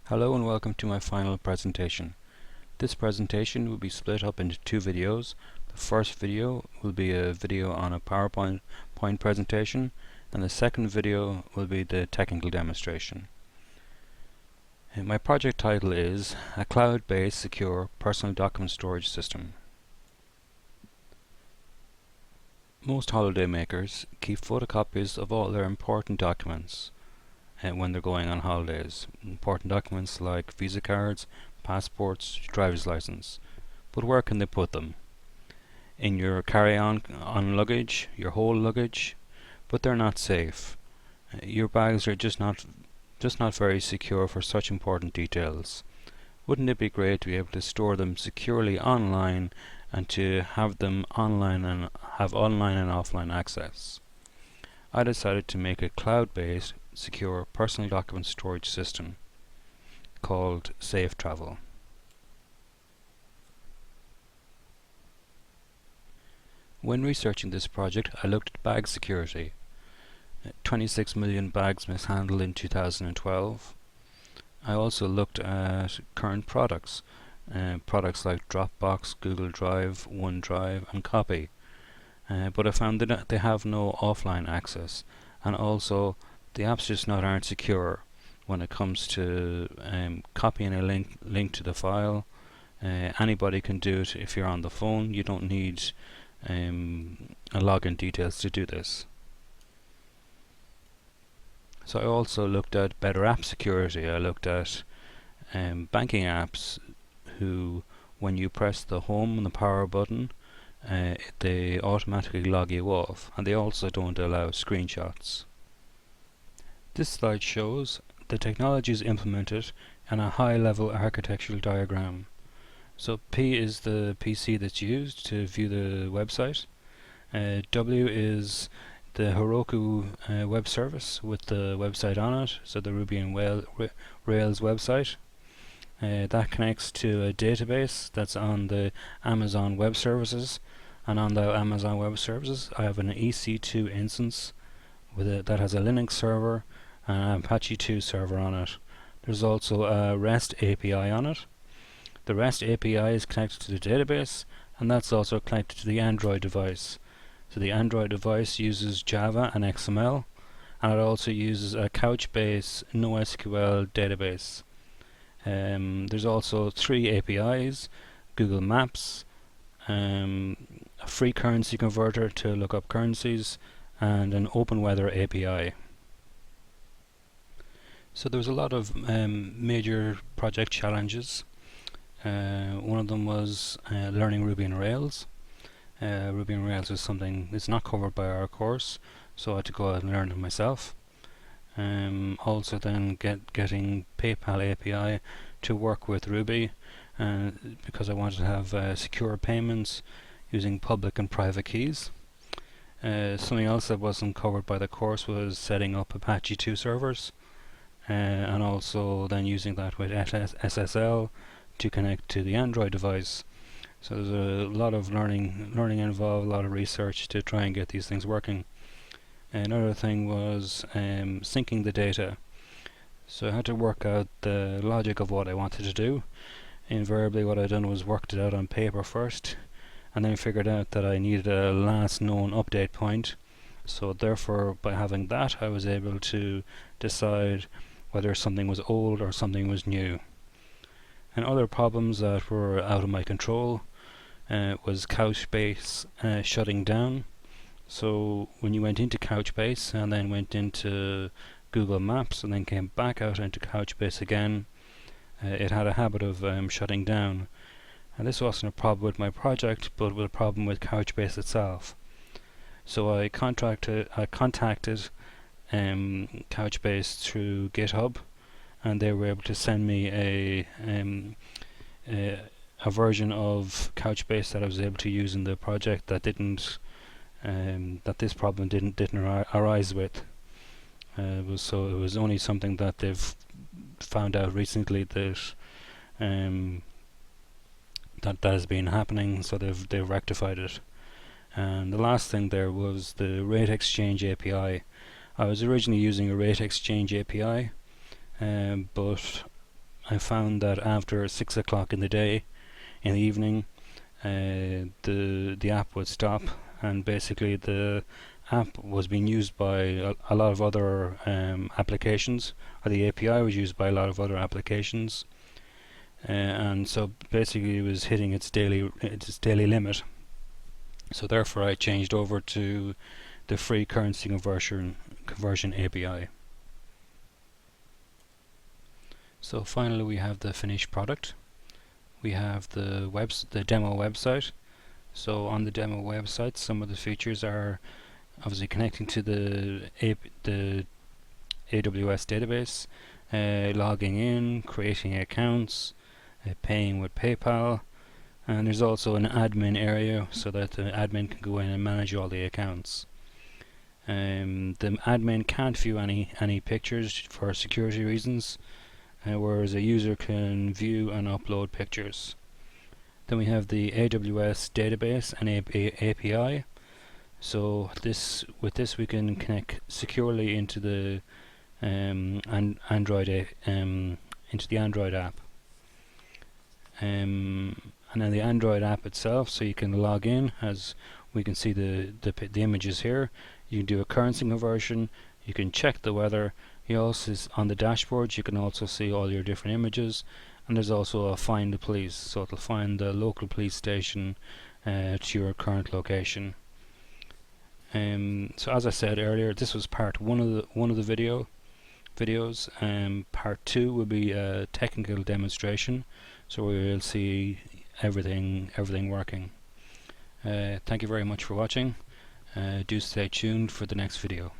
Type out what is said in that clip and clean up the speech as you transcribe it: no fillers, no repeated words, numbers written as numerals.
Hello and welcome to my final presentation. This presentation will be split up into two videos. The first video will be a video on a PowerPoint presentation, and the second video will be the technical demonstration. My project title is a cloud-based secure personal document storage system. Most holiday makers keep photocopies of all their important documents when they're going on holidays. Important documents like visa cards, passports, driver's license. But where can they put them? In your carry-on luggage, your whole luggage? But they're not safe. Your bags are just not very secure for such important details. Wouldn't it be great to be able to store them securely online and to have them online and have online and offline access? I decided to make a cloud-based secure personal document storage system called Safe Travel. When researching this project, I looked at bag security. 26 million bags mishandled in 2012. I also looked at current products, products like Dropbox, Google Drive, OneDrive and Copy. But I found that they have no offline access, and also the apps just aren't secure when it comes to copying a link to the file. Anybody can do it if you're on the phone. You don't need a login details to do this. So I also looked at better app security. I looked at banking apps who, when you press the home and the power button, they automatically log you off, and they also don't allow screenshots. This slide shows the technologies implemented in a high-level architectural diagram. So P is the PC that's used to view the website. W is the Heroku web service with the website on it, so the Ruby and Rails website. That connects to a database that's on the Amazon Web Services, and on the Amazon Web Services I have an EC2 instance that has a Linux server and an Apache 2 server on it. There's also a REST API on it. The REST API is connected to the database, and that's also connected to the Android device. So the Android device uses Java and XML, and it also uses a Couchbase NoSQL database. There's also 3 APIs: Google Maps, a free currency converter to look up currencies, and an open weather API. So there was a lot of major project challenges. One of them was learning Ruby and Rails. Ruby and Rails is something that's not covered by our course, so I had to go out and learn it myself. Also then getting PayPal API to work with Ruby, because I wanted to have secure payments using public and private keys. Something else that wasn't covered by the course was setting up Apache 2 servers, and also then using that with SSL to connect to the Android device. So there's a lot of learning involved, a lot of research to try and get these things working. Another thing was syncing the data. So I had to work out the logic of what I wanted to do. Invariably what I done was worked it out on paper first, and then figured out that I needed a last known update point. So therefore, by having that, I was able to decide whether something was old or something was new. And other problems that were out of my control was Couchbase shutting down. So when you went into Couchbase and then went into Google Maps and then came back out into Couchbase again, it had a habit of shutting down. And this wasn't a problem with my project, but with a problem with Couchbase itself. So I contacted Couchbase through GitHub, and they were able to send me a version of Couchbase that I was able to use in the project that that this problem didn't arise with. It was only something that they've found out recently that that has been happening, so they've rectified it. And the last thing there was the Rate Exchange API. I was originally using a Rate Exchange API, but I found that after 6 o'clock in the day, in the evening, the app would stop, and basically the app was being used by a lot of other applications, or the API was used by a lot of other applications, and so basically it was hitting its daily limit. So therefore I changed over to the free currency conversion API. So finally we have the finished product. We have the demo website. So on the demo website, some of the features are obviously connecting to the AWS database, logging in, creating accounts, paying with PayPal, and there's also an admin area so that the admin can go in and manage all the accounts. The admin can't view any pictures for security reasons, whereas a user can view and upload pictures. Then we have the AWS database and API. So with this we can connect securely into the Android app. And then the Android app itself, so you can log in, as we can see the images here. You can do a currency conversion, you can check the weather. You also, on the dashboard, you can also see all your different images, and there's also a find the police, so it'll find the local police station to your current location. So as I said earlier, this was part one of the videos. Part 2 will be a technical demonstration, so we will see everything working. Thank you very much for watching. Do stay tuned for the next video.